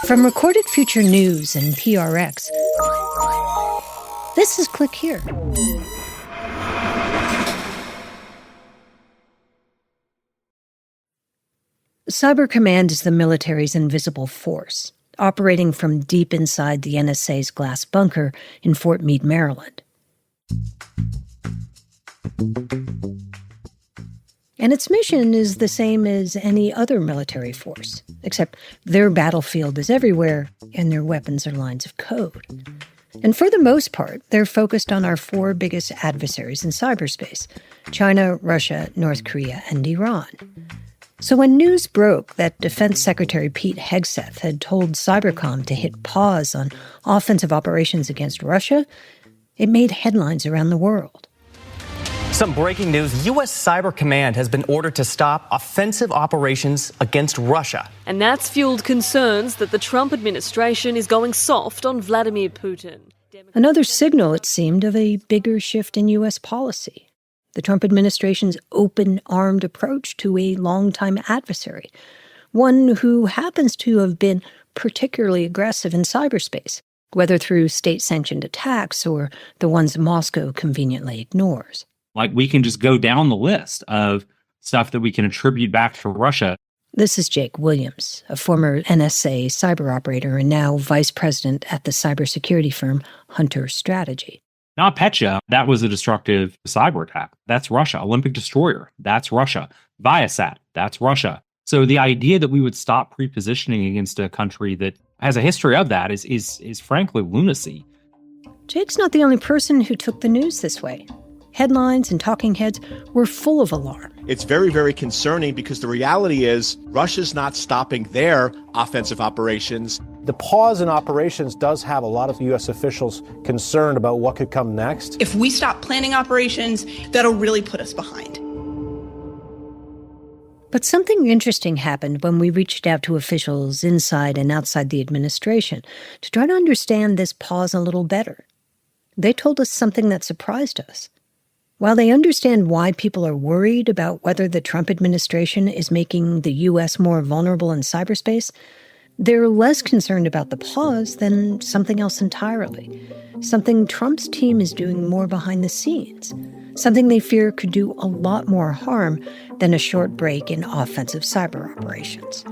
From Recorded Future News and PRX, this is Click Here. Cyber Command is the military's invisible force, operating from deep inside the NSA's glass bunker in Fort Meade, Maryland. And its mission is the same as any other military force, except their battlefield is everywhere and their weapons are lines of code. And for the most part, they're focused on our four biggest adversaries in cyberspace: China, Russia, North Korea, and Iran. So when news broke that Defense Secretary Pete Hegseth had told Cybercom to hit pause on offensive operations against Russia, it made headlines around the world. Some breaking news. U.S. Cyber Command has been ordered to stop offensive operations against Russia. And that's fueled concerns that the Trump administration is going soft on Vladimir Putin. Another signal, it seemed, of a bigger shift in U.S. policy. The Trump administration's open-armed approach to a longtime adversary, one who happens to have been particularly aggressive in cyberspace, whether through state-sanctioned attacks or the ones Moscow conveniently ignores. Like, we can just go down the list of stuff that we can attribute back to Russia. This is Jake Williams, a former NSA cyber operator and now vice president at the cybersecurity firm Hunter Strategy. NotPetya, that was a destructive cyber attack. That's Russia. Olympic Destroyer, that's Russia. Viasat, that's Russia. So the idea that we would stop pre-positioning against a country that has a history of that is frankly lunacy. Jake's not the only person who took the news this way. Headlines and talking heads were full of alarm. It's very, very concerning because the reality is Russia's not stopping their offensive operations. The pause in operations does have a lot of U.S. officials concerned about what could come next. If we stop planning operations, that'll really put us behind. But something interesting happened when we reached out to officials inside and outside the administration to try to understand this pause a little better. They told us something that surprised us. While they understand why people are worried about whether the Trump administration is making the U.S. more vulnerable in cyberspace, they're less concerned about the pause than something else entirely, something Trump's team is doing more behind the scenes, something they fear could do a lot more harm than a short break in offensive cyber operations.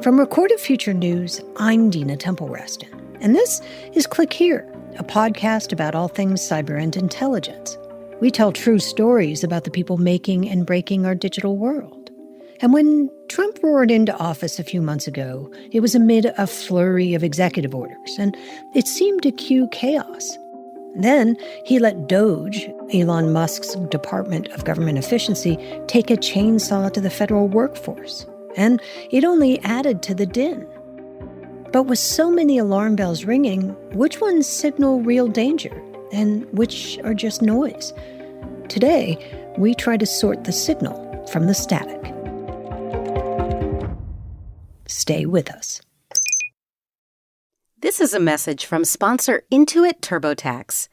From Recorded Future News, I'm Dina Temple-Reston. And this is Click Here, a podcast about all things cyber and intelligence. We tell true stories about the people making and breaking our digital world. And when Trump roared into office a few months ago, it was amid a flurry of executive orders, and it seemed to cue chaos. Then he let DOGE, Elon Musk's Department of Government Efficiency, take a chainsaw to the federal workforce. And it only added to the din. But with so many alarm bells ringing, which ones signal real danger and which are just noise? Today, we try to sort the signal from the static. Stay with us. This is a message from sponsor Intuit TurboTax.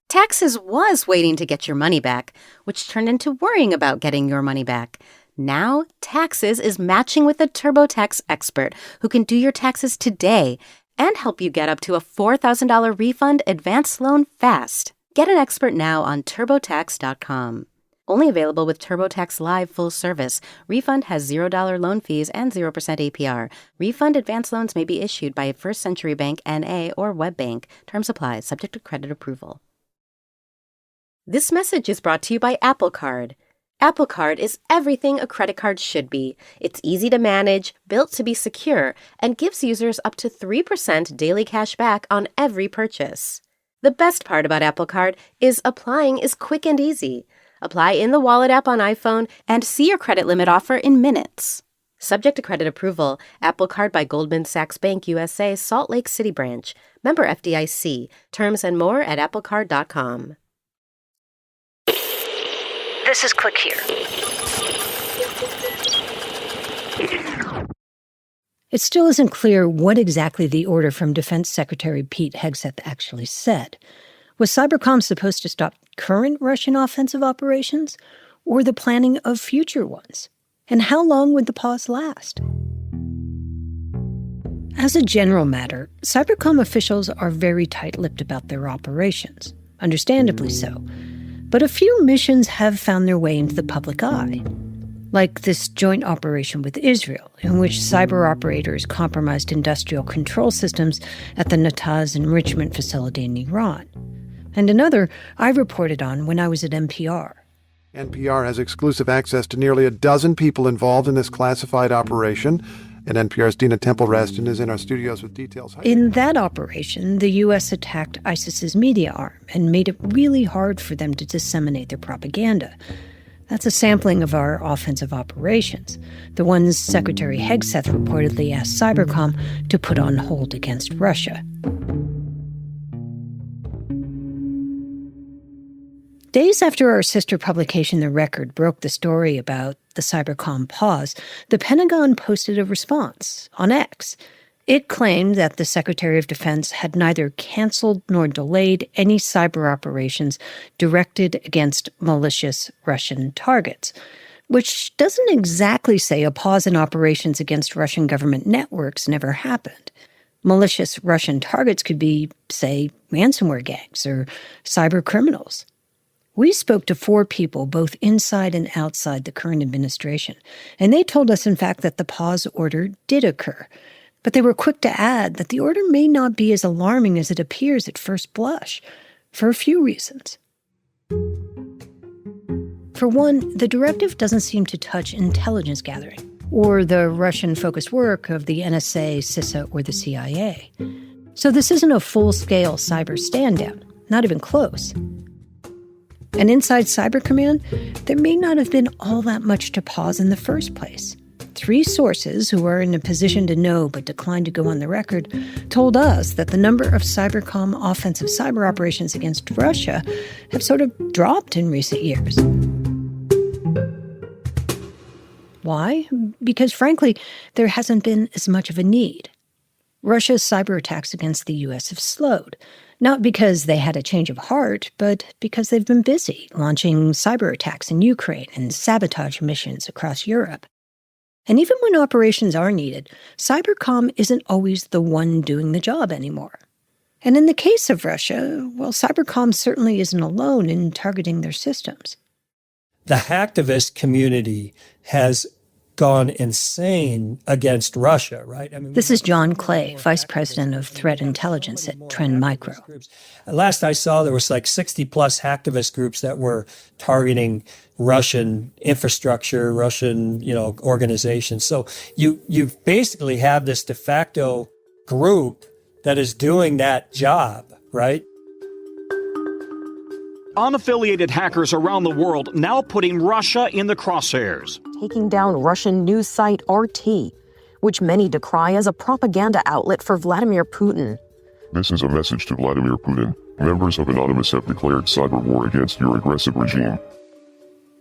Taxes was waiting to get your money back, which turned into worrying about getting your money back. Now, Taxes is matching with a TurboTax expert who can do your taxes today and help you get up to a $4,000 refund advance loan fast. Get an expert now on TurboTax.com. Only available with TurboTax Live full service. Refund has $0 loan fees and 0% APR. Refund advance loans may be issued by First Century Bank N.A. or WebBank. Terms apply, subject to credit approval. This message is brought to you by Apple Card. Apple Card is everything a credit card should be. It's easy to manage, built to be secure, and gives users up to 3% daily cash back on every purchase. The best part about Apple Card is applying is quick and easy. Apply in the Wallet app on iPhone and see your credit limit offer in minutes. Subject to credit approval. Apple Card by Goldman Sachs Bank USA, Salt Lake City branch. Member FDIC. Terms and more at applecard.com. This is Click Here. It still isn't clear what exactly the order from Defense Secretary Pete Hegseth actually said. Was Cybercom supposed to stop current Russian offensive operations or the planning of future ones? And how long would the pause last? As a general matter, Cybercom officials are very tight-lipped about their operations, understandably so. But a few missions have found their way into the public eye, like this joint operation with Israel, in which cyber operators compromised industrial control systems at the Natanz enrichment facility in Iran, and another I reported on when I was at NPR. NPR has exclusive access to nearly a dozen people involved in this classified operation, and NPR's Dina Temple-Raston is in our studios with details. In that operation, the U.S. attacked ISIS's media arm and made it really hard for them to disseminate their propaganda. That's a sampling of our offensive operations, the ones Secretary Hegseth reportedly asked Cybercom to put on hold against Russia. Days after our sister publication, The Record, broke the story about the Cybercom pause, the Pentagon posted a response on X. It claimed that the Secretary of Defense had neither canceled nor delayed any cyber operations directed against malicious Russian targets, which doesn't exactly say a pause in operations against Russian government networks never happened. Malicious Russian targets could be, say, ransomware gangs or cyber criminals. We spoke to 4 people, both inside and outside the current administration, and they told us, in fact, that the pause order did occur. But they were quick to add that the order may not be as alarming as it appears at first blush, for a few reasons. For one, the directive doesn't seem to touch intelligence gathering, or the Russian-focused work of the NSA, CISA, or the CIA. So this isn't a full-scale cyber stand-down, not even close. And inside Cyber Command, there may not have been all that much to pause in the first place. 3 sources who are in a position to know but declined to go on the record told us that the number of Cybercom offensive cyber operations against Russia have sort of dropped in recent years. Why? Because, frankly, there hasn't been as much of a need. Russia's cyber attacks against the U.S. have slowed. Not because they had a change of heart, but because they've been busy launching cyber attacks in Ukraine and sabotage missions across Europe. And even when operations are needed, Cybercom isn't always the one doing the job anymore. And in the case of Russia, well, Cybercom certainly isn't alone in targeting their systems. The hacktivist community has gone insane against Russia, right? This is John Clay, Vice President of Threat Intelligence at Trend Micro. Last I saw, there was like 60-plus hacktivist groups that were targeting Russian infrastructure, Russian, organizations. So you basically have this de facto group that is doing that job, right? Unaffiliated hackers around the world now putting Russia in the crosshairs. Taking down Russian news site RT, which many decry as a propaganda outlet for Vladimir Putin. This is a message to Vladimir Putin. Members of Anonymous have declared cyber war against your aggressive regime.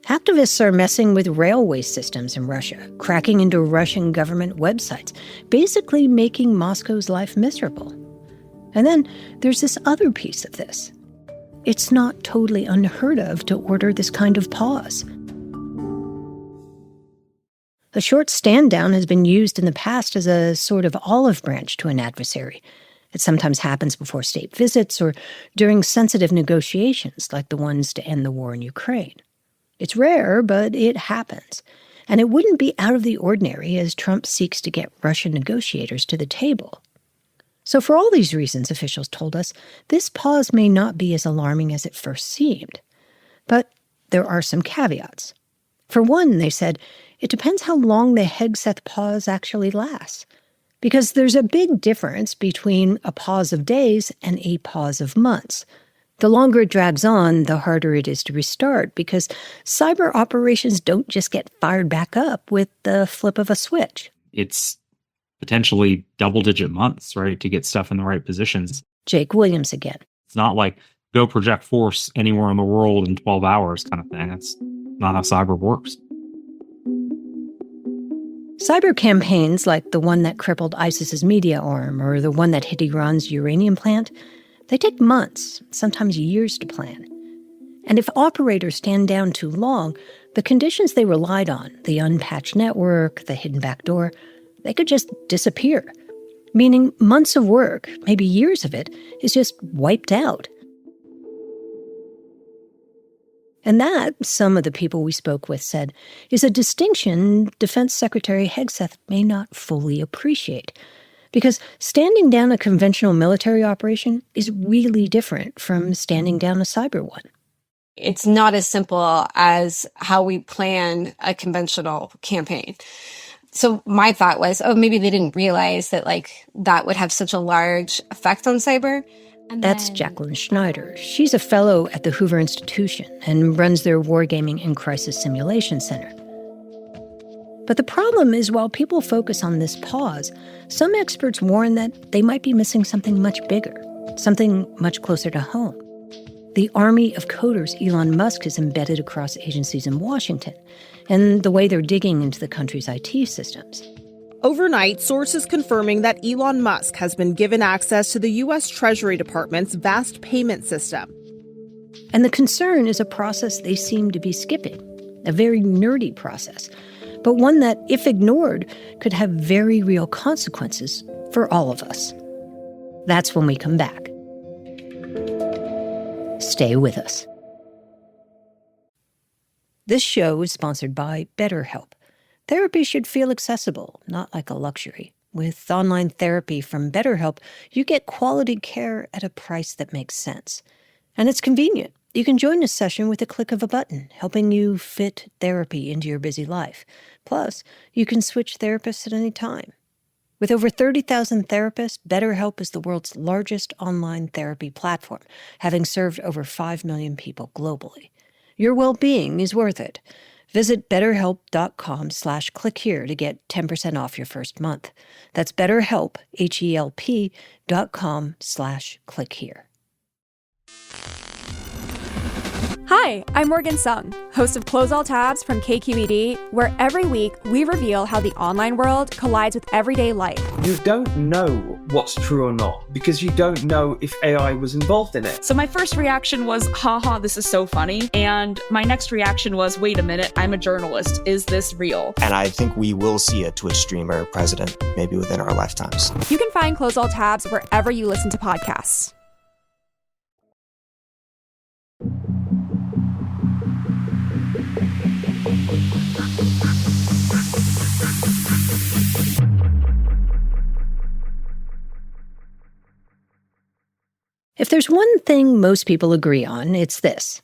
Hacktivists are messing with railway systems in Russia, cracking into Russian government websites, basically making Moscow's life miserable. And then there's this other piece of this. It's not totally unheard of to order this kind of pause. A short stand-down has been used in the past as a sort of olive branch to an adversary. It sometimes happens before state visits or during sensitive negotiations like the ones to end the war in Ukraine. It's rare, but it happens. And it wouldn't be out of the ordinary as Trump seeks to get Russian negotiators to the table. So for all these reasons, officials told us, this pause may not be as alarming as it first seemed. But there are some caveats. For one, they said, it depends how long the Hegseth pause actually lasts. Because there's a big difference between a pause of days and a pause of months. The longer it drags on, the harder it is to restart, because cyber operations don't just get fired back up with the flip of a switch. It's potentially double-digit months, right, to get stuff in the right positions. Jake Williams again. It's not like go project force anywhere in the world in 12 hours kind of thing. That's not how cyber works. Cyber campaigns like the one that crippled ISIS's media arm or the one that hit Iran's uranium plant, they take months, sometimes years to plan. And if operators stand down too long, The conditions they relied on, the unpatched network, the hidden backdoor, they could just disappear, meaning months of work, maybe years of it, is just wiped out. And that, some of the people we spoke with said, is a distinction Defense Secretary Hegseth may not fully appreciate. Because standing down a conventional military operation is really different from standing down a cyber one. It's not as simple as how we plan a conventional campaign. So my thought was, maybe they didn't realize that that would have such a large effect on cyber. That's Jacqueline Schneider. She's a fellow at the Hoover Institution and runs their Wargaming and Crisis Simulation Center. But the problem is, while people focus on this pause, some experts warn that they might be missing something much bigger, something much closer to home. The army of coders Elon Musk has embedded across agencies in Washington, and the way they're digging into the country's IT systems. Overnight, sources confirming that Elon Musk has been given access to the U.S. Treasury Department's vast payment system. And the concern is a process they seem to be skipping, a very nerdy process, but one that, if ignored, could have very real consequences for all of us. That's when we come back. Stay with us. This show is sponsored by BetterHelp. Therapy should feel accessible, not like a luxury. With online therapy from BetterHelp, you get quality care at a price that makes sense. And it's convenient. You can join a session with a click of a button, helping you fit therapy into your busy life. Plus, you can switch therapists at any time. With over 30,000 therapists, BetterHelp is the world's largest online therapy platform, having served over 5 million people globally. Your well-being is worth it. Visit BetterHelp.com/click here to get 10% off your first month. That's BetterHelp, HELP.com/click here. Hi, I'm Morgan Sung, host of Close All Tabs from KQED, where every week we reveal how the online world collides with everyday life. You don't know what's true or not because you don't know if AI was involved in it. So my first reaction was, haha, this is so funny. And my next reaction was, wait a minute, I'm a journalist. Is this real? And I think we will see a Twitch streamer president maybe within our lifetimes. You can find Close All Tabs wherever you listen to podcasts. If there's one thing most people agree on, it's this.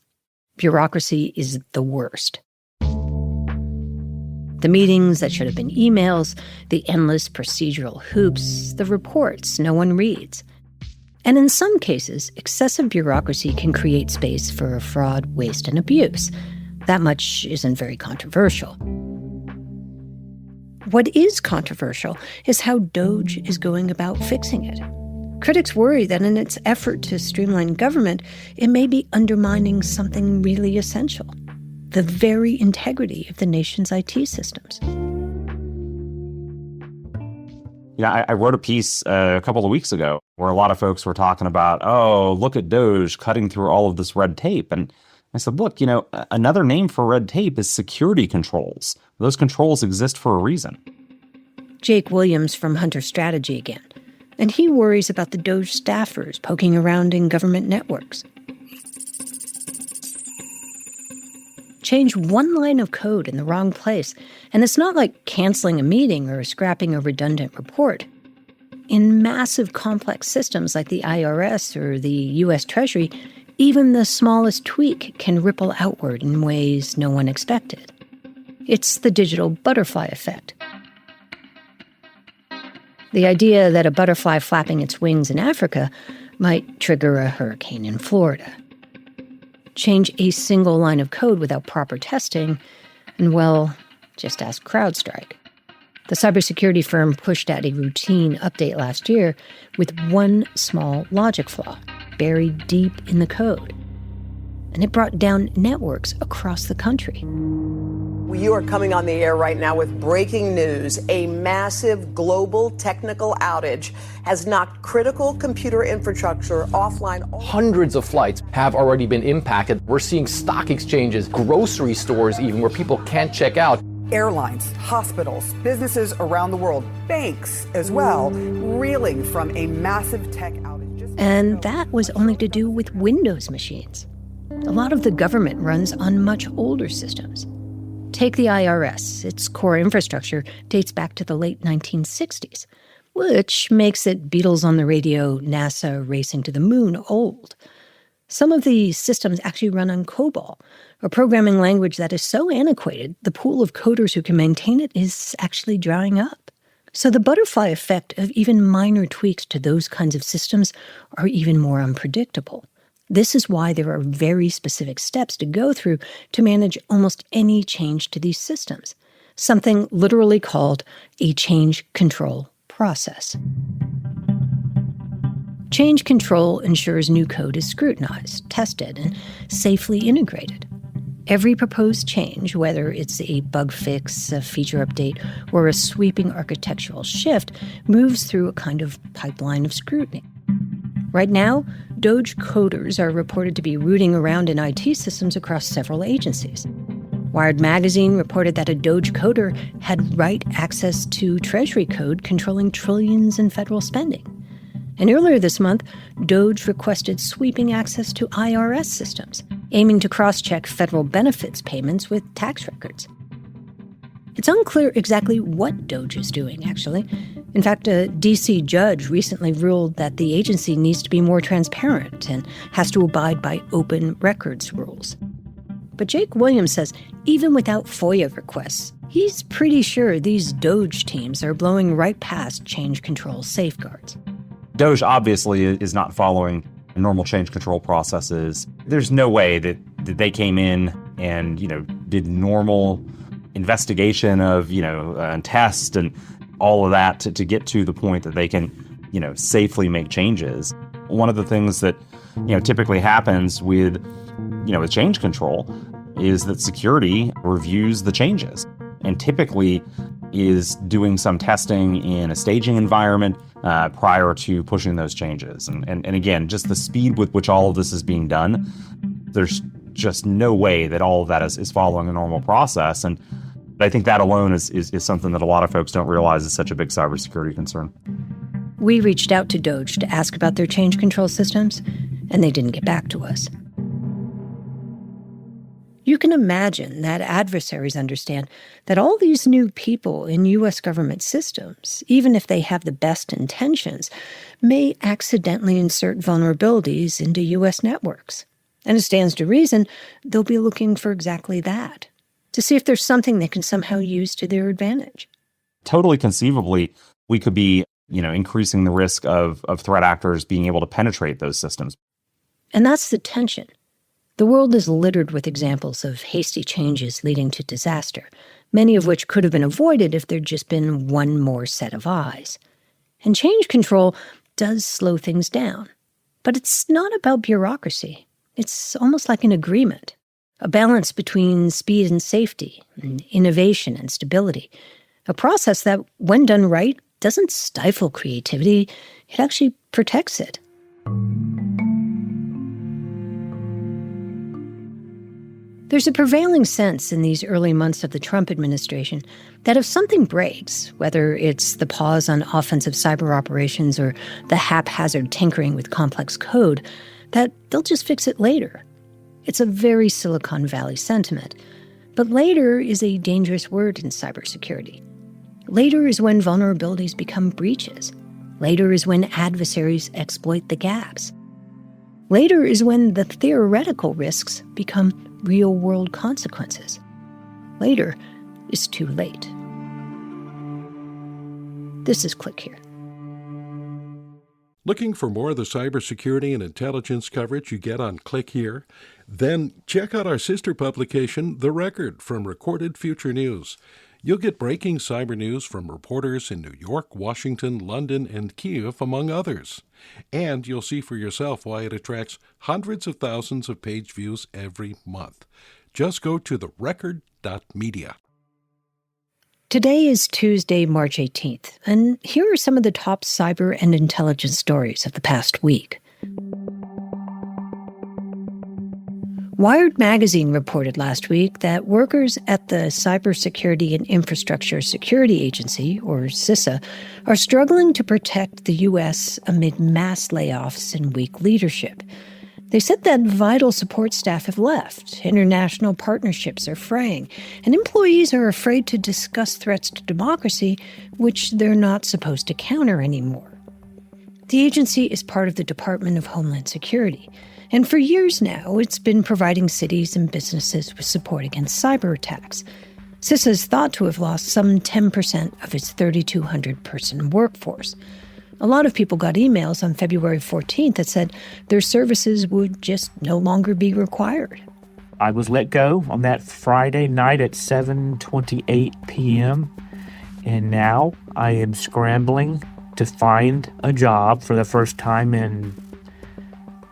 Bureaucracy is the worst. The meetings that should have been emails, the endless procedural hoops, the reports no one reads. And in some cases, excessive bureaucracy can create space for fraud, waste, and abuse. That much isn't very controversial. What is controversial is how DOGE is going about fixing it. Critics worry that in its effort to streamline government, it may be undermining something really essential, the very integrity of the nation's IT systems. I wrote a piece a couple of weeks ago where a lot of folks were talking about, look at DOGE cutting through all of this red tape. And I said, look, another name for red tape is security controls. Those controls exist for a reason. Jake Williams from Hunter Strategy again. And he worries about the DOGE staffers poking around in government networks. Change one line of code in the wrong place, and it's not like canceling a meeting or scrapping a redundant report. In massive complex systems like the IRS or the U.S. Treasury, even the smallest tweak can ripple outward in ways no one expected. It's the digital butterfly effect. The idea that a butterfly flapping its wings in Africa might trigger a hurricane in Florida. Change a single line of code without proper testing, and well, just ask CrowdStrike. The cybersecurity firm pushed out a routine update last year with one small logic flaw buried deep in the code. And it brought down networks across the country. You are coming on the air right now with breaking news. A massive global technical outage has knocked critical computer infrastructure offline. Hundreds of flights have already been impacted. We're seeing stock exchanges, grocery stores even, where people can't check out. Airlines, hospitals, businesses around the world, banks as well, reeling from a massive tech outage. And that was only to do with Windows machines. A lot of the government runs on much older systems. Take the IRS. Its core infrastructure dates back to the late 1960s, which makes it Beatles on the radio, NASA racing to the moon old. Some of these systems actually run on COBOL, a programming language that is so antiquated, the pool of coders who can maintain it is actually drying up. So the butterfly effect of even minor tweaks to those kinds of systems are even more unpredictable. This is why there are very specific steps to go through to manage almost any change to these systems, something literally called a change control process. Change control ensures new code is scrutinized, tested, and safely integrated. Every proposed change, whether it's a bug fix, a feature update, or a sweeping architectural shift, moves through a kind of pipeline of scrutiny. Right now, Doge coders are reported to be rooting around in IT systems across several agencies. Wired magazine reported that a Doge coder had write access to Treasury code controlling trillions in federal spending. And earlier this month, Doge requested sweeping access to IRS systems, aiming to cross-check federal benefits payments with tax records. It's unclear exactly what Doge is doing, actually. In fact, a D.C. judge recently ruled that the agency needs to be more transparent and has to abide by open records rules. But Jake Williams says even without FOIA requests, he's pretty sure these Doge teams are blowing right past change control safeguards. Doge obviously is not following normal change control processes. There's no way that they came in and, did normal investigation of, and test and all of that to get to the point that they can, safely make changes. One of the things that, typically happens with change control is that security reviews the changes and typically is doing some testing in a staging environment prior to pushing those changes. And again, just the speed with which all of this is being done, there's just no way that all of that is following a normal process. And I think that alone is something that a lot of folks don't realize is such a big cybersecurity concern. We reached out to Doge to ask about their change control systems, and they didn't get back to us. You can imagine that adversaries understand that all these new people in U.S. government systems, even if they have the best intentions, may accidentally insert vulnerabilities into U.S. networks. And it stands to reason they'll be looking for exactly that, to see if there's something they can somehow use to their advantage. Totally conceivably, we could be, increasing the risk of threat actors being able to penetrate those systems. And that's the tension. The world is littered with examples of hasty changes leading to disaster, many of which could have been avoided if there'd just been one more set of eyes. And change control does slow things down. But it's not about bureaucracy. It's almost like an agreement, a balance between speed and safety, and innovation and stability, a process that, when done right, doesn't stifle creativity, it actually protects it. There's a prevailing sense in these early months of the Trump administration that if something breaks, whether it's the pause on offensive cyber operations or the haphazard tinkering with complex code, that they'll just fix it later. It's a very Silicon Valley sentiment. But later is a dangerous word in cybersecurity. Later is when vulnerabilities become breaches. Later is when adversaries exploit the gaps. Later is when the theoretical risks become real-world consequences. Later is too late. This is Click Here. Looking for more of the cybersecurity and intelligence coverage you get on Click Here? Then check out our sister publication, The Record, from Recorded Future News. You'll get breaking cyber news from reporters in New York, Washington, London, and Kyiv, among others. And you'll see for yourself why it attracts hundreds of thousands of page views every month. Just go to therecord.media. Today is Tuesday, March 18th, and here are some of the top cyber and intelligence stories of the past week. Wired magazine reported last week that workers at the Cybersecurity and Infrastructure Security Agency, or CISA, are struggling to protect the U.S. amid mass layoffs and weak leadership. They said that vital support staff have left, international partnerships are fraying, and employees are afraid to discuss threats to democracy, which they're not supposed to counter anymore. The agency is part of the Department of Homeland Security, and for years now, it's been providing cities and businesses with support against cyber attacks. CISA is thought to have lost some 10% of its 3,200-person workforce. A lot of people got emails on February 14th that said their services would just no longer be required. I was let go on that Friday night at 7:28 p.m., and now I am scrambling to find a job for the first time in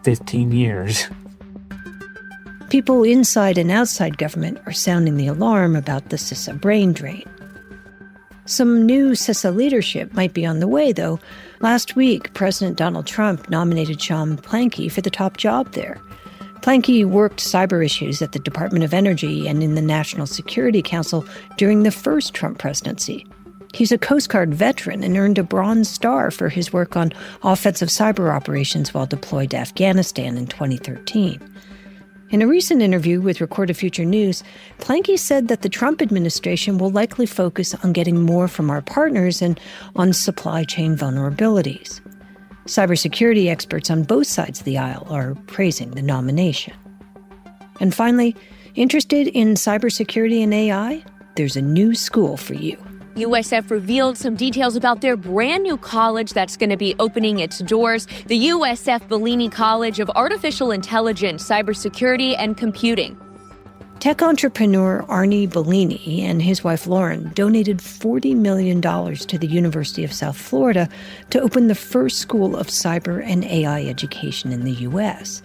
15 years. People inside and outside government are sounding the alarm about the CISA brain drain. Some new CISA leadership might be on the way, though. Last week, President Donald Trump nominated Sean Planky for the top job there. Planky worked cyber issues at the Department of Energy and in the National Security Council during the first Trump presidency. He's a Coast Guard veteran and earned a Bronze Star for his work on offensive cyber operations while deployed to Afghanistan in 2013. In a recent interview with Recorded Future News, Planky said that the Trump administration will likely focus on getting more from our partners and on supply chain vulnerabilities. Cybersecurity experts on both sides of the aisle are praising the nomination. And finally, interested in cybersecurity and AI? There's a new school for you. USF revealed some details about their brand new college that's going to be opening its doors, the USF Bellini College of Artificial Intelligence, Cybersecurity, and Computing. Tech entrepreneur Arnie Bellini and his wife Lauren donated $40 million to the University of South Florida to open the first school of cyber and AI education in the U.S.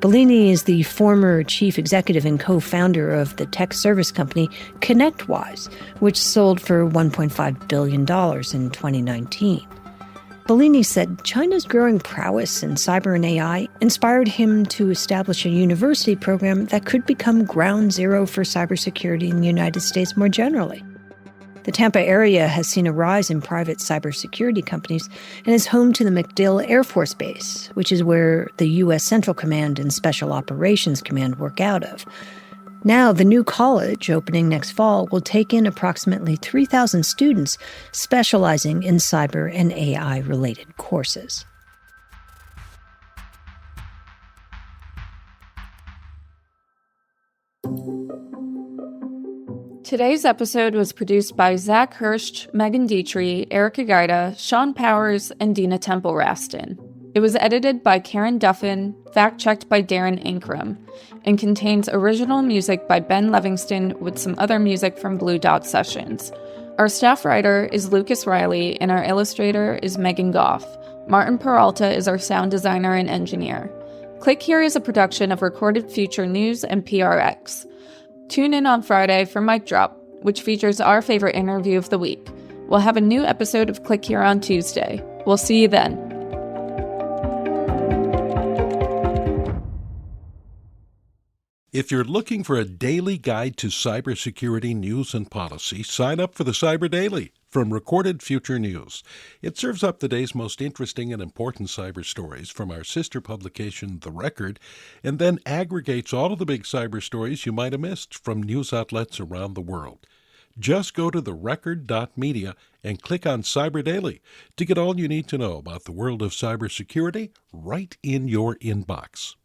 Bellini is the former chief executive and co-founder of the tech service company ConnectWise, which sold for $1.5 billion in 2019. Bellini said China's growing prowess in cyber and AI inspired him to establish a university program that could become ground zero for cybersecurity in the United States more generally. The Tampa area has seen a rise in private cybersecurity companies and is home to the MacDill Air Force Base, which is where the U.S. Central Command and Special Operations Command work out of. Now, the new college, opening next fall, will take in approximately 3,000 students specializing in cyber and AI-related courses. Today's episode was produced by Zach Hirsch, Megan Dietrich, Erica Gaida, Sean Powers, and Dina Temple-Raston. It was edited by Karen Duffin, fact-checked by Darren Ankrum, and contains original music by Ben Livingston with some other music from Blue Dot Sessions. Our staff writer is Lucas Riley, and our illustrator is Megan Goff. Martin Peralta is our sound designer and engineer. Click Here is a production of Recorded Future News and PRX. Tune in on Friday for Mic Drop, which features our favorite interview of the week. We'll have a new episode of Click Here on Tuesday. We'll see you then. If you're looking for a daily guide to cybersecurity news and policy, sign up for the Cyber Daily from Recorded Future News. It serves up the day's most interesting and important cyber stories from our sister publication, The Record, and then aggregates all of the big cyber stories you might have missed from news outlets around the world. Just go to therecord.media and click on Cyber Daily to get all you need to know about the world of cybersecurity right in your inbox.